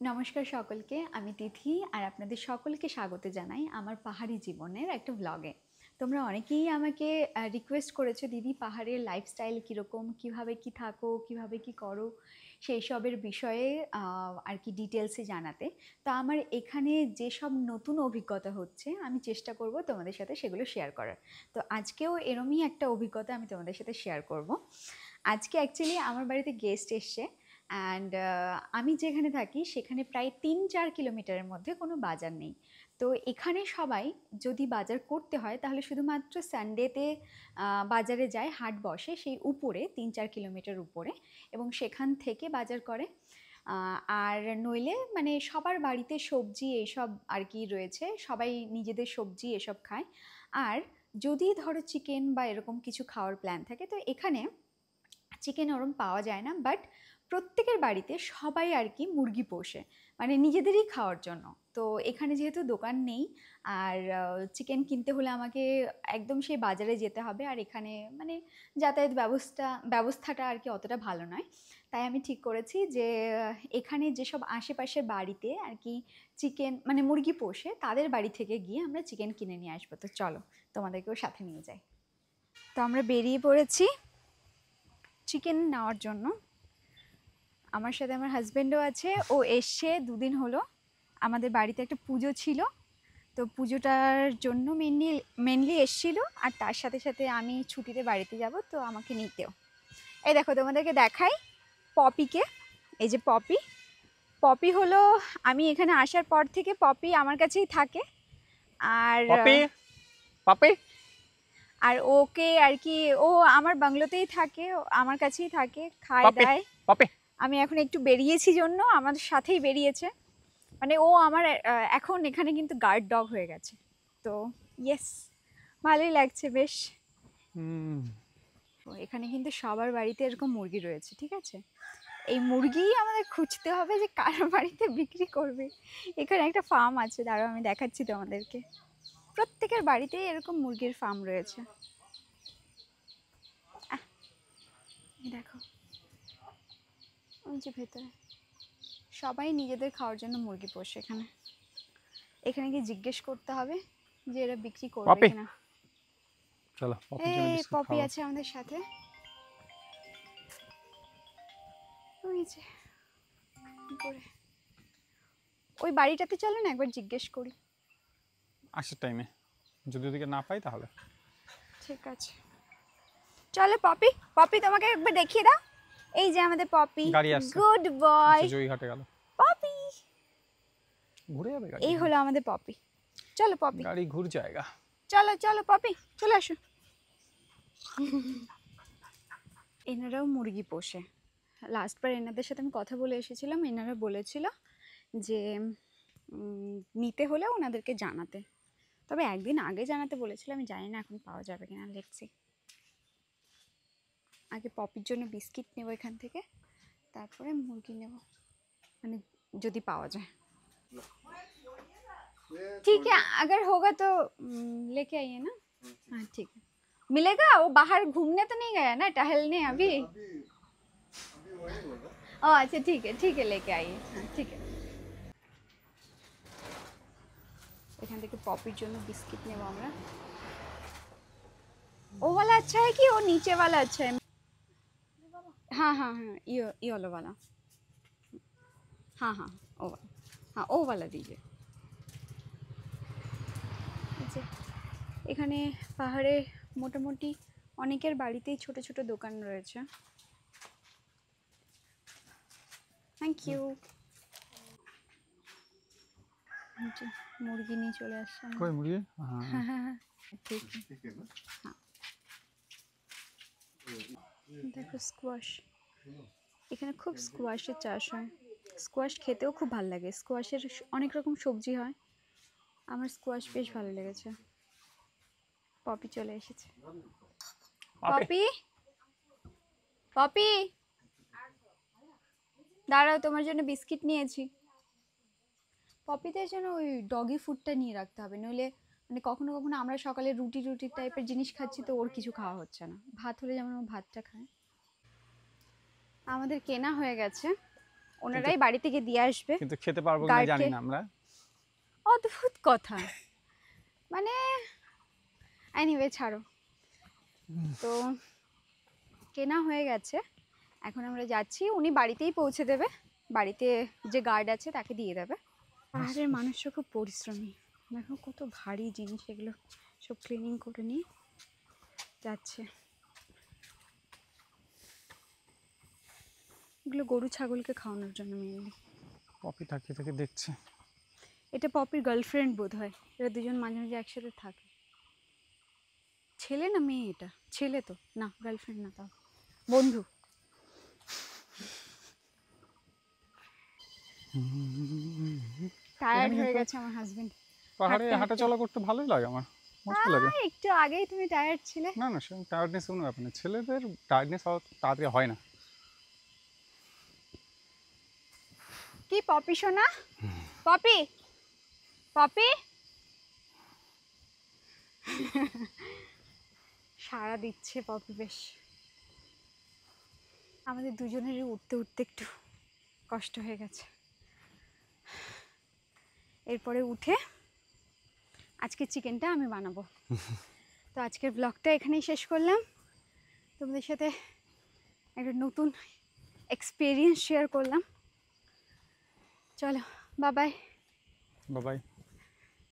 নমস্কার সকলকে, আমি তিথি আর আপনাদের সকলকে স্বাগত জানাই আমার পাহাড়ি জীবনের একটা ব্লগে। তোমরা অনেকেই আমাকে রিকোয়েস্ট করেছো, দিদি পাহাড়ের লাইফস্টাইল কীরকম, কীভাবে কি থাকো, কীভাবে কি করো, সেই সবের বিষয়ে আর কি ডিটেলসে জানাতে। তো আমার এখানে যেসব নতুন অভিজ্ঞতা হচ্ছে আমি চেষ্টা করব তোমাদের সাথে সেগুলো শেয়ার করার। তো আজকেও এরমই একটা অভিজ্ঞতা আমি তোমাদের সাথে শেয়ার করব। আজকে অ্যাকচুয়ালি আমার বাড়িতে গেস্ট এসছে অ্যান্ড আমি যেখানে থাকি সেখানে প্রায় ৩-৪ কিলোমিটারের মধ্যে কোনো বাজার নেই। তো এখানে সবাই যদি বাজার করতে হয় তাহলে শুধুমাত্র সানডেতে বাজারে যায়, হাট বসে সেই উপরে ৩-৪ কিলোমিটার উপরে, এবং সেখান থেকে বাজার করে। আর নইলে মানে সবার বাড়িতে সবজি এইসব আর কি রয়েছে, সবাই নিজেদের সবজি এসব খায়। আর যদি ধরো চিকেন বা এরকম কিছু খাওয়ার প্ল্যান থাকে তো এখানে চিকেন ওরম পাওয়া যায় না, বাট প্রত্যেকের বাড়িতে সবাই আর কি মুরগি পোষে, মানে নিজেদেরই খাওয়ার জন্য। তো এখানে যেহেতু দোকান নেই আর চিকেন কিনতে হলে আমাকে একদম সেই বাজারে যেতে হবে, আর এখানে মানে যাতায়াত ব্যবস্থাটা আর কি অতটা ভালো নয়। তাই আমি ঠিক করেছি যে এখানে যেসব আশেপাশের বাড়িতে আর কি চিকেন মানে মুরগি পোষে তাদের বাড়ি থেকে গিয়ে আমরা চিকেন কিনে নিয়ে আসবো। তো চলো তোমাদেরকেও সাথে নিয়ে যাই। তো আমরা বেরিয়ে পড়েছি চিকেন নেওয়ার জন্য। আমার সাথে আমার হাজব্যান্ডও আছে, ও এসছে দুদিন হলো। আমাদের বাড়িতে একটা পুজো ছিল, তো পুজোটার জন্য মেনলি এসছিল, আর তার সাথে সাথে আমি ছুটিতে বাড়িতে যাব, তো আমাকে নিতেও। এই দেখো তোমাদেরকে দেখাই পপিকে। এই যে পপি, পপি হলো আমি এখানে আসার পর থেকে পপি আমার কাছেই থাকে। আর পপি পপি আর ওকে আর কি ও আমার বাংলোতেই থাকে, আমার কাছেই থাকে, খায় পপি দায়। পপি আমি এখন একটু বেরিয়েছি জন্য আমাদের সাথেই বেরিয়েছে, মানে ও আমার এখন এখানে কিন্তু গার্ড ডগ হয়ে গেছে। তো ইয়েস, ভালোই লাগছে বেশ। এখানে কিন্তু সবার বাড়িতে এরকম মুরগি রয়েছে, ঠিক আছে? এই মুরগিই আমাদের খুঁজতে হবে যে কার বাড়িতে বিক্রি করবে। এখানে একটা ফার্ম আছে, দাঁড়াও আমি দেখাচ্ছি তোমাদেরকে। প্রত্যেকের বাড়িতেই এরকম মুরগির ফার্ম রয়েছে। দেখো ওই যে ভেতরে সবাই নিজেদের খাওয়ার জন্য মুরগি পোষে। এখানে এখানে গিয়ে জিজ্ঞেস করতে হবে যে এরা বিক্রি করবে পপি কিনা। চলো পপির জন্য এই বিস্কুট পপি খাওয়া। আছে আমাদের সাথে, ওই যে উপরে ওই বাড়িটাতে চলো না একবার জিজ্ঞেস করি। আসার টাইমে যদি ওদিকে না পাই তাহলে ঠিক আছে চলো। পপি, পপি তোমাকে একবার দেখিয়ে দাও। এই যে আমাদের পপি, গাড়ি আসছে। গুড বয় আচ্ছা জয়ঘাটে গেল, পপি। ঘুরে যাবে গাড়ি। এই হলো আমাদের পপি। চলো পপি, গাড়ি ঘুর জায়গা। চলো চলো পপি চলে আসো। এনারাও মুরগি পোষে। লাস্টবার এনাদের সাথে আমি কথা বলে এসেছিলাম, এনারা বলেছিল যে নিতে হলে ওনাদেরকে জানাতে, তবে একদিন আগে জানাতে বলেছিল, আমি জানি না এখন পাওয়া যাবে কিনা, দেখছি। আগে পপির জন্য বিস্কিট নেব এখান থেকে, তারপরে মুরগি নেব, মানে যদি पावा जाए। ठीक है, अगर होगा तो लेके आइए ना। हाँ ठीक है, मिलेगा। वो बाहर घूमने तो नहीं गया ना, टहलने अभी। ओ अच्छा ठीक है लेके आइए। हाँ ठीक है। এখান থেকে পপির জন্য বিস্কিট নেব আমরা। वो वाला अच्छा है कि वो नीचे वाला अच्छा है? हाँ हाँ हाँ, ये वाला वाला। हाँ हाँ ओ वाला, हाँ ओ वाला दीजिए। এখানে পাহাড়ে মোটামুটি অনেকের বাড়িতেই ছোট ছোট দোকান রয়েছে। Thank you. মুরগি নিয়ে চলে আসছে। কই মুরগি? হ্যাঁ হ্যাঁ হ্যাঁ ঠিক হ্যাঁ। দেখো স্কোয়াশ, এখানে খুব স্কোয়াশের চাষ হয়। স্কোয়াশ খেতেও খুব ভালো লাগে, স্কোয়াশের অনেক রকম সবজি হয়, আমার স্কোয়াশ বেশ ভালো লেগেছে। পপি চলে এসেছে। পপি পপি দাঁড়াও, তোমার জন্য বিস্কিট নিয়েছি। পপিদের জন্য ওই ডগি ফুডটা নিয়ে রাখতে হবে, নইলে মানে কখনো কখনো আমরা সকালে রুটি রুটি টাইপের জিনিস খাচ্ছি, তো ওর কিছু খাওয়া হচ্ছে না। ভাত হলে যেমন ও ভাতটা খায়। আমাদের কেনা হয়ে গেছে, ওনারাই বাড়ি থেকে দিয়ে আসবে। কিন্তু খেতে পারবো কিনা জানি গার্ডকে- না আমরা। অদ্ভুত কথা, মানে এনিওয়ে ছাড়ো। তো কেনা হয়ে গেছে, এখন আমরা যাচ্ছি, উনি বাড়িতেই পৌঁছে দেবে, বাড়িতে যে গার্ড আছে তাকে দিয়ে দেবে। পাহাড়ের মানুষরা খুব পরিশ্রমী, দেখো কত ভারী জিনিস, এগুলো সব ক্লিনিং করে নিয়ে যাচ্ছে। এগুলো গরু ছাগলকে খাওয়ানোর জন্য মেনলি। পপি তাকিয়ে থেকে দেখছে। এটা পপির গার্লফ্রেন্ড বোধ হয়, এরা দুজন মাঝে মাঝে একসাথে থাকে। ছেলে না মেয়ে? এটা ছেলে তো না, গার্লফ্রেন্ড না, তাও বন্ধু। টায়ার্ড হয়ে গেছে আমার হাজবেন্ড। পাহাড়ে হাঁটতে হাঁটা হাঁটতে। চলা করতে ভালোই লাগে আমার, মজা লাগে। একটু আগেই তুমি টায়ার্ড ছিলে। না না, সে টায়ার্ডনেস কোনো ব্যাপার না, ছেলেদের টায়ার্ডনেস তাড়াতাড়ি হয় না। কি পপি সোনা? পপি, পপি সাড়া দিচ্ছে পপি বেশ। আমাদের দুজনেরই উঠতে উঠতে একটু কষ্ট হয়ে গেছে। এরপরে উঠে আজকে চিকেনটা আমি বানাবো। তো আজকের ব্লগটা এখানেই শেষ করলাম, তোমাদের সাথে একটা নতুন এক্সপিরিয়েন্স শেয়ার করলাম। চলো, বাই বাই। বাবাই।